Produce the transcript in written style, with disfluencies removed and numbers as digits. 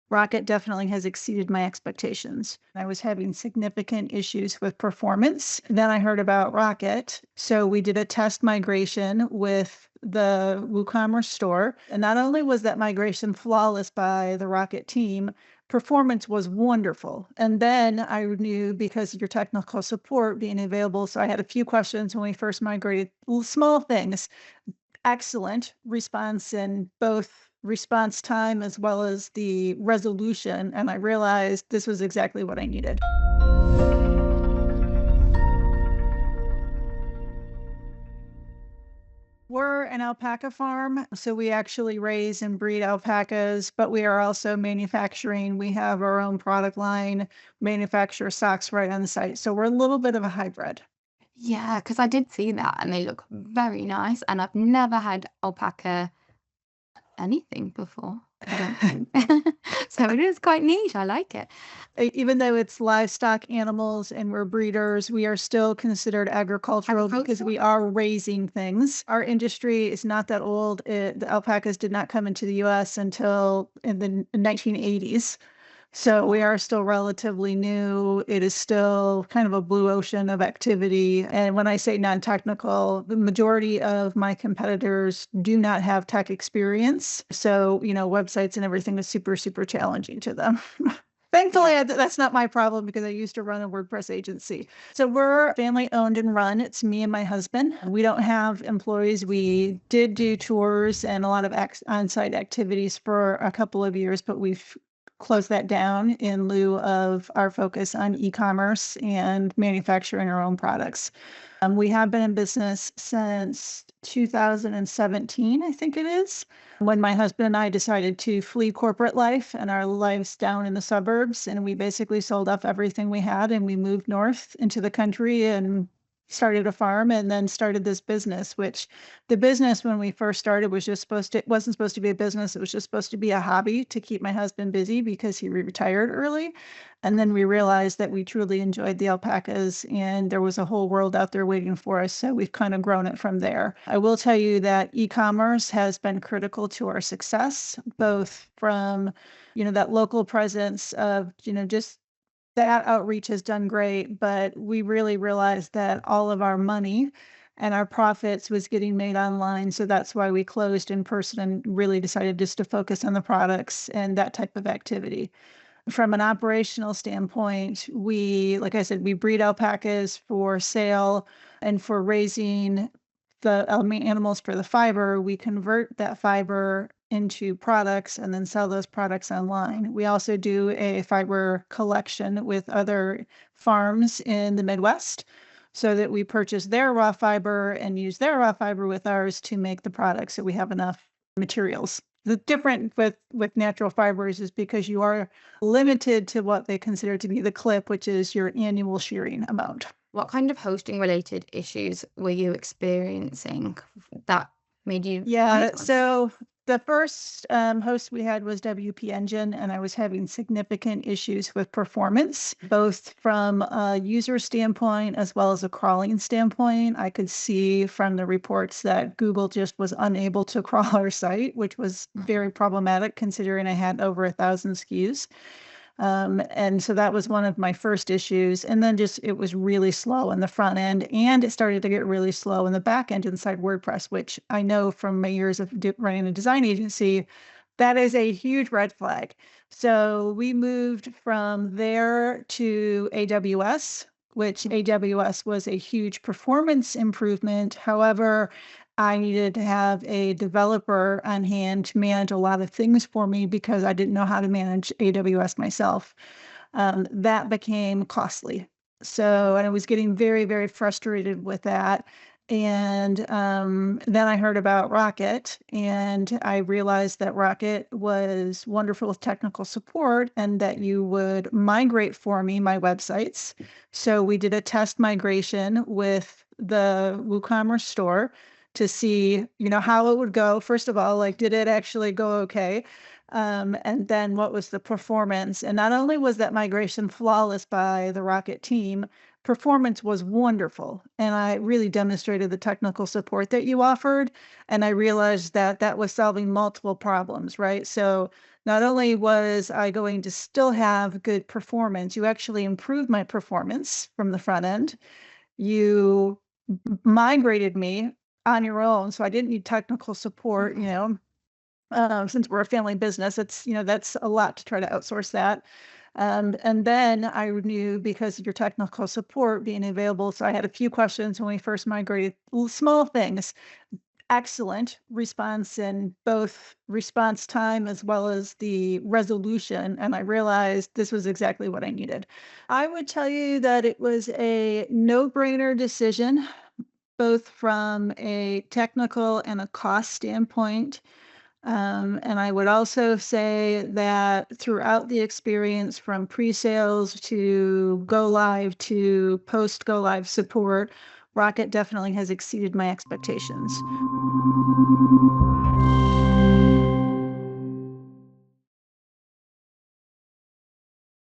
Rocket definitely has exceeded my expectations. I was having significant issues with performance. Then I heard about Rocket. So we did a test migration with the WooCommerce store. And not only was that migration flawless by the Rocket team, performance was wonderful. And then I knew because of your technical support being available. So I had a few questions when we first migrated, small things, excellent response in both response time as well as the resolution, and I realized this was exactly what I needed. We're an alpaca farm, so we actually raise and breed alpacas, but we are also manufacturing. We have our own product line, manufacture socks right on the site. So we're a little bit of a hybrid. Yeah, because I did see that and they look very nice, and I've never had alpaca anything before, I don't think. So it is quite neat, I like it. Even though it's livestock animals and we're breeders, we are still considered agricultural because we are raising things. Our industry is not that old. The alpacas did not come into the US until in the 1980s. So we are still relatively new. It is still kind of a blue ocean of activity. And when I say non-technical, the majority of my competitors do not have tech experience. So, websites and everything is super, super challenging to them. Thankfully, that's not my problem because I used to run a WordPress agency. So we're family owned and run. It's me and my husband. We don't have employees. We did do tours and a lot of on-site activities for a couple of years, but we've closed that down in lieu of our focus on e-commerce and manufacturing our own products. We have been in business since 2017, I think it is, when my husband and I decided to flee corporate life and our lives down in the suburbs. And we basically sold off everything we had and we moved north into the country and started a farm and then started this business, which the business when we first started was just it wasn't supposed to be a business. It was just supposed to be a hobby to keep my husband busy because he retired early. And then we realized that we truly enjoyed the alpacas and there was a whole world out there waiting for us. So we've kind of grown it from there. I will tell you that e-commerce has been critical to our success, both from, that local presence of, just that outreach has done great, but we really realized that all of our money and our profits was getting made online. So that's why we closed in person and really decided just to focus on the products and that type of activity. From an operational standpoint, like I said, we breed alpacas for sale and for raising the animals for the fiber. We convert that fiber into products and then sell those products online. We also do a fiber collection with other farms in the Midwest so that we purchase their raw fiber and use their raw fiber with ours to make the product so we have enough materials. The different with natural fibers is because you are limited to what they consider to be the clip, which is your annual shearing amount. What kind of hosting related issues were you experiencing that made you Yeah, make one? so the first host we had was WP Engine, and I was having significant issues with performance, both from a user standpoint as well as a crawling standpoint. I could see from the reports that Google just was unable to crawl our site, which was very problematic considering I had over 1,000 SKUs. And so that was one of my first issues. And then just it was really slow in the front end, and it started to get really slow in the back end inside WordPress, which I know from my years of running a design agency, that is a huge red flag. So we moved from there to AWS, which AWS was a huge performance improvement. However, I needed to have a developer on hand to manage a lot of things for me because I didn't know how to manage AWS myself. That became costly. So, and I was getting very, very frustrated with that. And then I heard about Rocket, and I realized that Rocket was wonderful with technical support and that you would migrate for me my websites. So we did a test migration with the WooCommerce store to see, how it would go. First of all, like, did it actually go okay? And then what was the performance? And not only was that migration flawless by the Rocket team, performance was wonderful. And I really demonstrated the technical support that you offered. And I realized that that was solving multiple problems, right? So not only was I going to still have good performance, you actually improved my performance from the front end. You migrated me on your own. So I didn't need technical support, since we're a family business, that's a lot to try to outsource that. And then I knew because of your technical support being available. So I had a few questions when we first migrated, small things, excellent response in both response time as well as the resolution. And I realized this was exactly what I needed. I would tell you that it was a no-brainer decision, both from a technical and a cost standpoint. And I would also say that throughout the experience from pre-sales to go live to post go live support, Rocket definitely has exceeded my expectations.